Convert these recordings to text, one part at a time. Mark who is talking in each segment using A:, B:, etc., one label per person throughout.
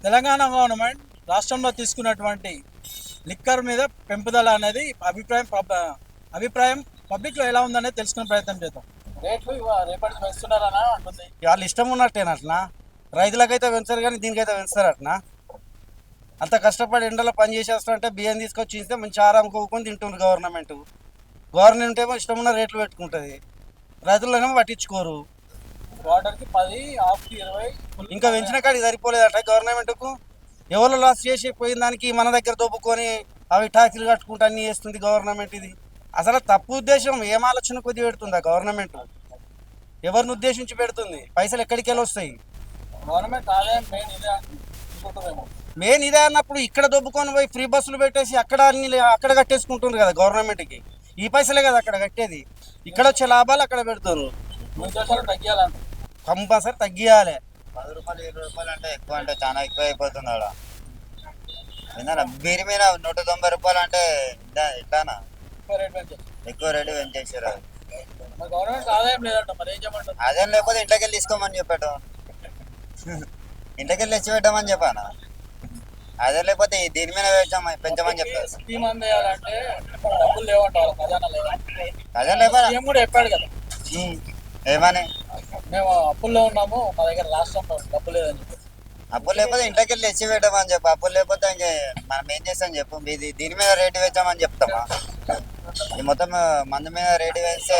A: Telangana government రాష్ట్రంలో తీసుకున్నటువంటి liquor మీద పెంపుదల అనేది అభిప్రాయం పబ్లిక్లో ఎలా ఉందనేది తెలుసుకునే ప్రయత్నం చేద్దాం. రేట్లు రేపటి పెంచుతున్నారని అంటుంది. వాళ్ళు ఇష్టం ఉన్నట్టేనట్నా? రైతులకైతే పెంచారు కానీ దీనికైతే పెంచుతారట్నా? అంత కష్టపడి ఎండలో పని చేసేస్తారంటే బియ్యం తీసుకొచ్చి ఇస్తే మంచి ఆరాం కోరుకొని తింటుంది గవర్నమెంట్ ఏమో ఇష్టం ఉన్న రేట్లు పెట్టుకుంటుంది, రైతులనేమో పట్టించుకోరు. వాటర్కి 10, హాఫ్కి 20 ఇంకా పెంచిన కాడికి సరిపోలేదట గవర్నమెంట్కు. ఎవరు లాస్ చేసి పోయిన దానికి మన దగ్గర దొబ్బుకొని అవి ట్యాక్సీలు కట్టుకుంటూ అన్నీ చేస్తుంది గవర్నమెంట్. ఇది అసలు తప్పు ఉద్దేశం. ఏం ఆలోచన కొద్ది పెడుతుందా గవర్నమెంట్? ఎవరిని ఉద్దేశించి పెడుతుంది? పైసలు ఎక్కడికి వెళ్ళి వస్తాయి? గవర్నమెంట్ ఆదాయం మెయిన్ ఇదే అన్నప్పుడు ఇక్కడ దొబ్బుకొని పోయి ఫ్రీ బస్సులు పెట్టేసి అక్కడ కట్టేసుకుంటుంది కదా గవర్నమెంట్కి. ఈ పైసలే కదా అక్కడ కట్టేది. ఇక్కడ వచ్చే లాభాలు అక్కడ పెడుతున్నారు. తగ్గియాలంట, కంపల్సరీ తగ్గియాలి.
B: 10 రూపాయలు 20 రూపాయలు అంటే ఎక్కువ, అంటే చాలా ఎక్కువ అయిపోతుంది ఆడ. ఏందన్నా బీరి మీద 190 రూపాయలు అంటే ఎట్లానా? ఎక్కువ రేటు పెంచేసారు. ఆదాయం లేకపోతే ఇంట్లోకి వెళ్ళి తీసుకోమని చెప్పాడు. ఇంట్లోకి వెళ్ళి తెచ్చి పెట్టమని చెప్పాను. అదే లేకపోతే దీని మీద పెంచమని చెప్తారు. అదే లేకపోతే
A: చెప్పాడు కదా
B: ఏమని,
A: మేము అప్పుల్లో ఉన్నాము, మా దగ్గర రాష్ట్రంలో డబ్బు లేదని చెప్పి.
B: అప్పులు లేకపోతే ఇంట్లోకి వెళ్ళి తెచ్చి పెట్టమని చెప్పు. అప్పులు లేకపోతే ఇంక మనం ఏం చేస్తాం చెప్పు. దీని మీద రేటు వేద్దామని చెప్తామా? ఈ మొత్తం మందు మీద రేటు వేస్తే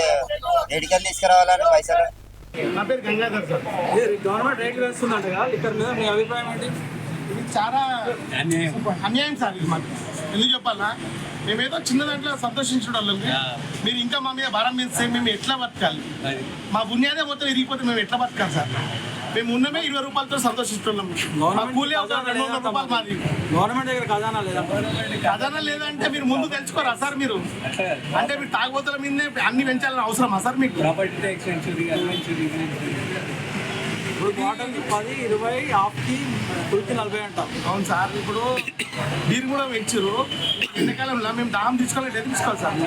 B: ఎడికెళ్ళి తీసుకురావాలని పైసలు.
C: నా పేరు గంగాధర్ సార్.
A: గవర్నమెంట్ రేట్లు వేస్తుందంట కదా లిక్కర్ మీద, మీ అభిప్రాయం ఏంటి?
C: ఇది చాలా అన్యాయం సార్. ఇది మాకు ఎందుకు చెప్పాలా? మేమేదో చిన్న దాంట్లో సంతోషించడం వాళ్ళకి మీరు ఇంకా మా మీద భారం వేస్తే మేము ఎట్లా బతకాలి? మా బునియాదే మొత్తం విరిగిపోతే మేము ఎట్లా బతకాలి సార్? మేము ఉన్నమే 20 రూపాయలతో సంతోషిస్తున్నాం. కూలీ 200 రూపాయలు మాది.
A: గవర్నమెంట్ దగ్గర ఖజానా లేదా?
C: ఖజానా లేదంటే మీరు ముందు తెలుసుకోరా సార్? మీరు అంటే మీరు తాగుబోతుల మీదనే అన్ని పెంచాలని అవసరమా సార్ మీకు?
A: ఇప్పుడు బాటల్కి 10, 20, హాఫ్కి 40 అంటాం.
C: అవును సార్. ఇప్పుడు మీరు కూడా పెంచారు. ఎండాకాలంలో మేము దాహం తీసుకోవాలి, ఎదురు తీసుకోవాలి సార్.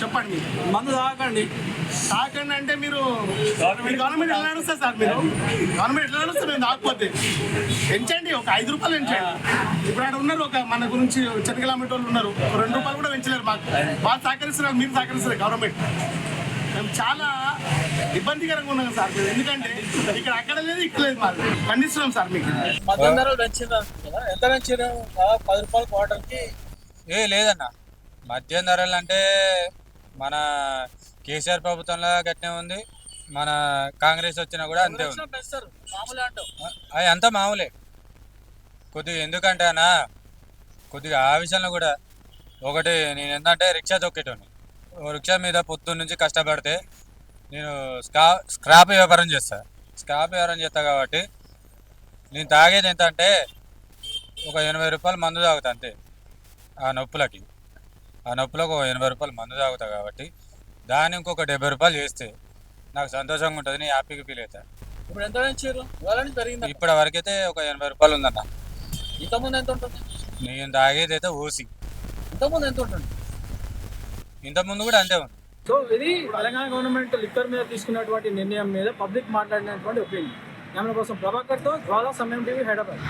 C: చెప్పండి. మీరు
A: మందు తాగండి
C: అంటే మీరు గవర్నమెంట్ ఎలా నడుస్తారు సార్? మీరు గవర్నమెంట్ ఎట్లా నడుస్తారు? మేము తాగకపోతే పెంచండి, ఒక 5 రూపాయలు పెంచండి. ఇప్పుడు అక్కడ ఉన్నారు ఒక మన గురించి చెనకలామెట్ వాళ్ళు ఉన్నారు, 2 రూపాయలు కూడా పెంచలేరు. మాకు వాళ్ళు సహకరిస్తున్నారు, మీరు సహకరిస్తారు. గవర్నమెంట్ మేము చాలా ఇబ్బందికరంగా ఉన్నాం సార్. ఎందుకంటే ఇక్కడ అక్కడ లేదు, ఇక్కడ లేదు. మాది ఖండిస్తున్నాం సార్. మీకు
A: మధ్యాహ్న ధరలు పెంచారు కదా, ఎంత పెంచారు? 10 రూపాయలు క్వార్టర్కి.
D: లేదన్న, మధ్యాహ్న ధరలు అంటే మన కేసీఆర్ ప్రభుత్వంలో గట్టినే ఉంది, మన కాంగ్రెస్ వచ్చినా కూడా అంతే ఉంది. అది అంతా మామూలే కొద్దిగా. ఎందుకంటే అన్న కొద్దిగా ఆ విషయంలో కూడా ఒకటి, నేను ఏంటంటే రిక్షా తొక్కేటోని. రిక్షా మీద పొద్దున్న నుంచి కష్టపడితే నేను స్క్రాప్ వ్యాపారం చేస్తా కాబట్టి నేను తాగేది ఎంత అంటే ఒక 80 రూపాయలు మందు తాగుతా అంతే. ఆ నొప్పులకు ఒక 80 రూపాయలు మందు తాగుతా కాబట్టి దాన్ని ఇంకొక 70 రూపాయలు చేస్తే నాకు సంతోషంగా ఉంటుంది, నేను హ్యాపీగా ఫీల్ అవుతాను.
A: ఇప్పుడు ఎంత పెంచారు?
D: ఇప్పటి వరకైతే ఒక 80 రూపాయలు ఉందన్న.
A: ఇంతకుముందు ఎంత ఉంటుంది?
D: నేను తాగేది అయితే ఓసి.
A: ఇంతకుముందు ఎంత ఉంటుంది?
D: ఇంతకుముందు కూడా అంతే ఉంది.
A: సో ఇది తెలంగాణ గవర్నమెంట్ లిక్కర్ మీద తీసుకున్నటువంటి నిర్ణయం మీద పబ్లిక్ మాట్లాడినటువంటి ఒపీనియన్. కెమెరా కోసం ప్రభాకర్తో జ్వాలా, సమయం టీవీ, హైదరాబాద్.